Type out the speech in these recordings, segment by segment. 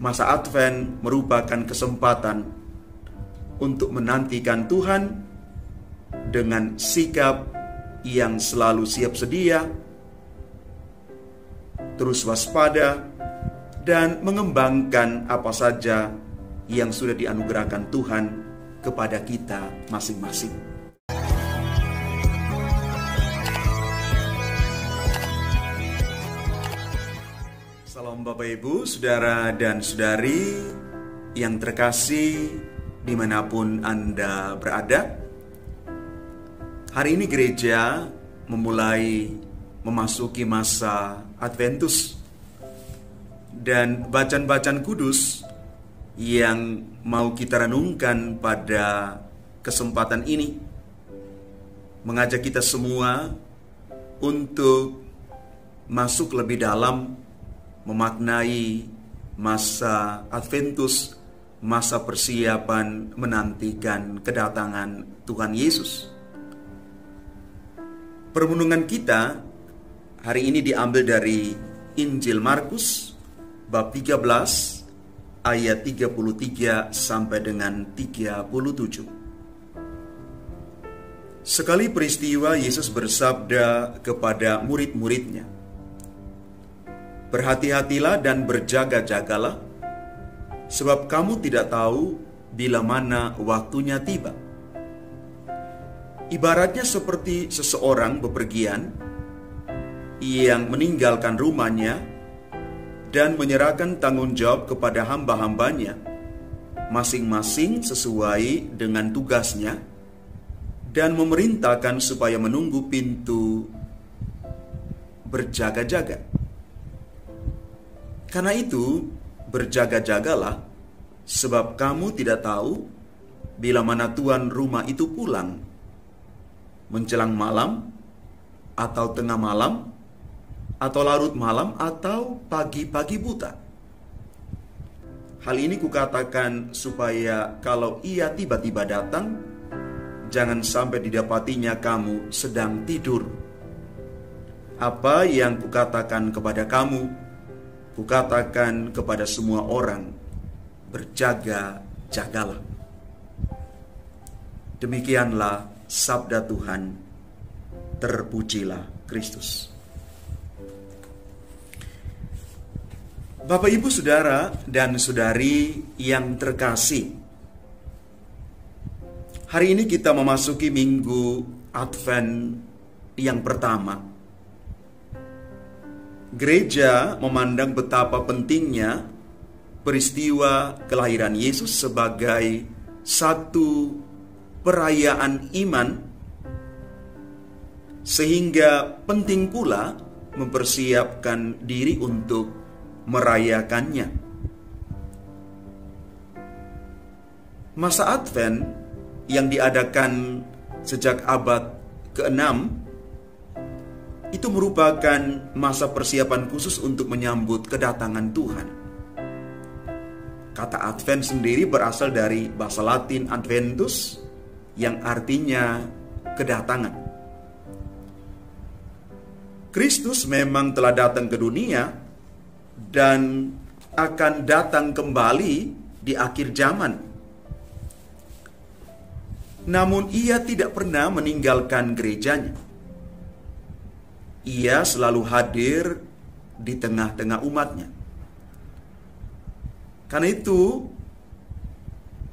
masa Advent merupakan kesempatan untuk menantikan Tuhan dengan sikap yang selalu siap sedia, terus waspada, dan mengembangkan apa saja yang sudah dianugerahkan Tuhan kepada kita masing-masing. Salam Bapak Ibu, Saudara dan Saudari yang terkasih dimanapun Anda berada. Hari ini gereja memasuki masa Adventus, dan bacaan-bacaan kudus yang mau kita renungkan pada kesempatan ini mengajak kita semua untuk masuk lebih dalam memaknai masa Adventus, masa persiapan menantikan kedatangan Tuhan Yesus. Permenungan kita hari ini diambil dari Injil Markus bab 13 ayat 33 sampai dengan 37. Sekali peristiwa Yesus bersabda kepada murid-muridnya, "Berhati-hatilah dan berjaga-jagalah, sebab kamu tidak tahu bila mana waktunya tiba." Ibaratnya seperti seseorang bepergian yang meninggalkan rumahnya dan menyerahkan tanggung jawab kepada hamba-hambanya, masing-masing sesuai dengan tugasnya, dan memerintahkan supaya menunggu pintu berjaga-jaga. Karena itu, berjaga-jagalah, sebab kamu tidak tahu bila mana tuan rumah itu pulang, menjelang malam, atau tengah malam, atau larut malam, atau pagi-pagi buta. Hal ini kukatakan supaya kalau ia tiba-tiba datang, jangan sampai didapatinya kamu sedang tidur. Apa yang kukatakan kepada kamu, kukatakan kepada semua orang, berjaga-jagalah. Demikianlah sabda Tuhan. Terpujilah Kristus. Bapak, Ibu, Saudara dan Saudari yang terkasih, hari ini kita memasuki minggu Advent yang pertama. Gereja memandang betapa pentingnya peristiwa kelahiran Yesus sebagai satu perayaan iman, sehingga penting pula mempersiapkan diri untuk merayakannya. Masa Advent yang diadakan sejak abad ke-6 itu merupakan masa persiapan khusus untuk menyambut kedatangan Tuhan. Kata Advent sendiri berasal dari bahasa Latin Adventus, yang artinya kedatangan. Kristus memang telah datang ke dunia dan akan datang kembali di akhir zaman. Namun ia tidak pernah meninggalkan gerejanya. Ia selalu hadir di tengah-tengah umatnya. Karena itu,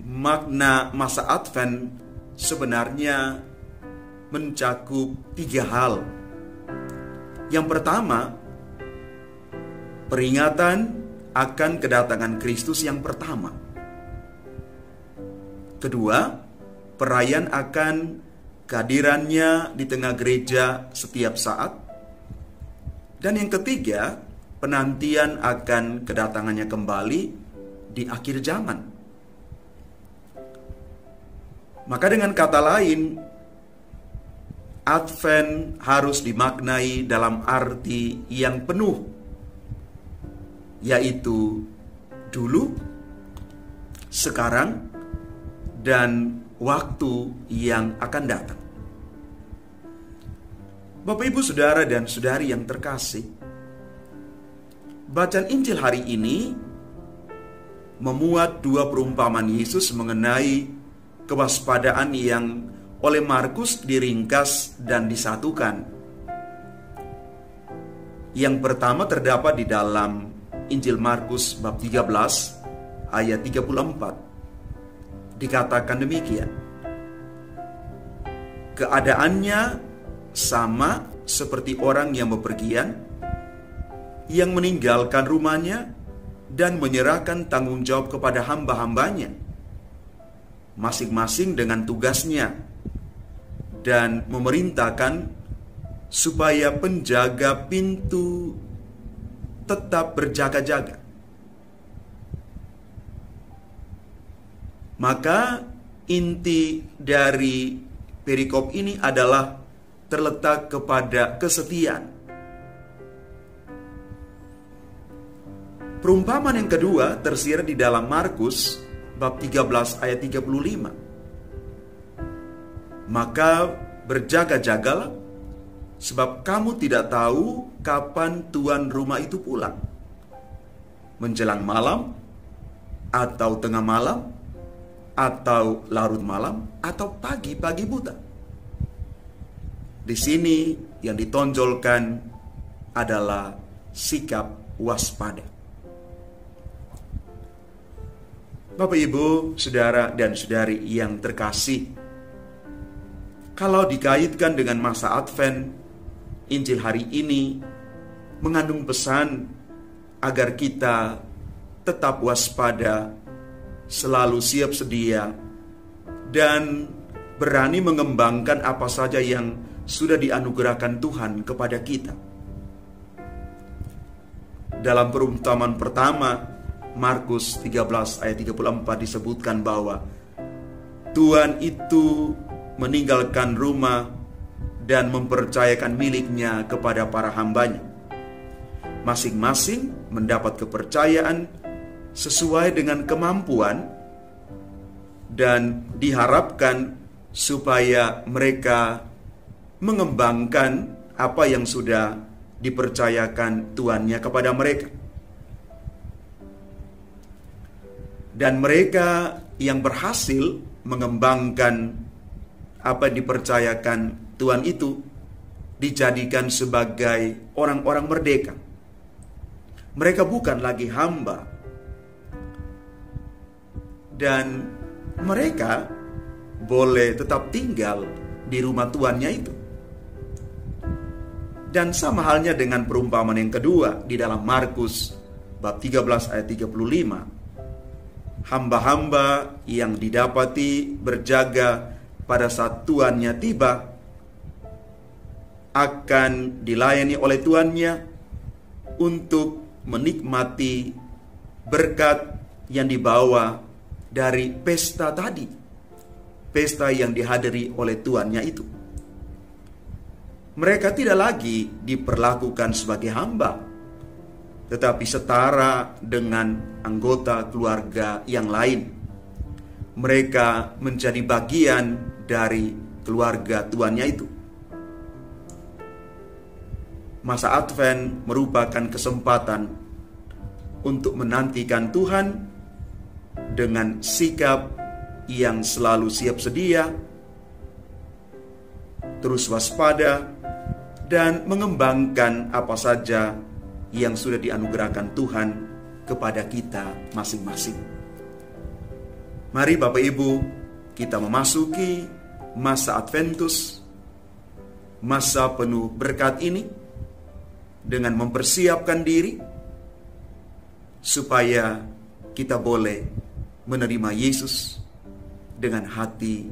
makna masa Advent sebenarnya mencakup 3 hal. Yang pertama, peringatan akan kedatangan Kristus yang pertama. Kedua, perayaan akan kehadirannya di tengah gereja setiap saat. Dan yang ketiga, penantian akan kedatangannya kembali di akhir zaman. Maka dengan kata lain, Advent harus dimaknai dalam arti yang penuh, yaitu dulu, sekarang, dan waktu yang akan datang. Bapak, Ibu, Saudara dan Saudari yang terkasih, bacaan Injil hari ini memuat dua perumpamaan Yesus mengenai kewaspadaan yang oleh Markus diringkas dan disatukan. Yang pertama terdapat di dalam Injil Markus bab 13 ayat 34. Dikatakan demikian. Keadaannya sama seperti orang yang bepergian, yang meninggalkan rumahnya dan menyerahkan tanggung jawab kepada hamba-hambanya, masing-masing dengan tugasnya, dan memerintahkan supaya penjaga pintu tetap berjaga-jaga. Maka inti dari perikop ini adalah terletak kepada kesetiaan. Perumpamaan yang kedua tersirat di dalam Markus bab 13 ayat 35. Maka berjaga-jagalah, sebab kamu tidak tahu kapan tuan rumah itu pulang. Menjelang malam, atau tengah malam, atau larut malam, atau pagi-pagi buta. Di sini yang ditonjolkan adalah sikap waspada. Bapak, Ibu, Saudara, dan Saudari yang terkasih, kalau dikaitkan dengan masa Advent, Injil hari ini mengandung pesan agar kita tetap waspada, selalu siap sedia, dan berani mengembangkan apa saja yang sudah dianugerahkan Tuhan kepada kita. Dalam perumpamaan pertama, Markus 13 ayat 34 disebutkan bahwa Tuhan itu meninggalkan rumah dan mempercayakan miliknya kepada para hambanya. Masing-masing mendapat kepercayaan sesuai dengan kemampuan dan diharapkan supaya mereka mengembangkan apa yang sudah dipercayakan tuannya kepada mereka. Dan mereka yang berhasil mengembangkan apa yang dipercayakan Tuhan itu dijadikan sebagai orang-orang merdeka. Mereka bukan lagi hamba. Dan mereka boleh tetap tinggal di rumah tuannya itu. Dan sama halnya dengan perumpamaan yang kedua di dalam Markus bab 13 ayat 35. Hamba-hamba yang didapati berjaga pada saat tuannya tiba akan dilayani oleh tuannya untuk menikmati berkat yang dibawa dari pesta tadi, pesta yang dihadiri oleh tuannya itu. Mereka tidak lagi diperlakukan sebagai hamba, tetapi setara dengan anggota keluarga yang lain. Mereka menjadi bagian dari keluarga tuannya itu. Masa Advent merupakan kesempatan untuk menantikan Tuhan dengan sikap yang selalu siap sedia, terus waspada, dan mengembangkan apa saja yang sudah dianugerahkan Tuhan kepada kita masing-masing. Mari Bapak Ibu, kita memasuki masa Adventus, masa penuh berkat ini, dengan mempersiapkan diri supaya kita boleh menerima Yesus dengan hati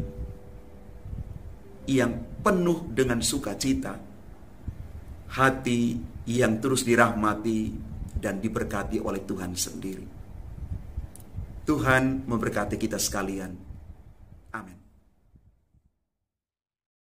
yang penuh dengan sukacita, hati yang terus dirahmati dan diberkati oleh Tuhan sendiri. Tuhan memberkati kita sekalian. Amin.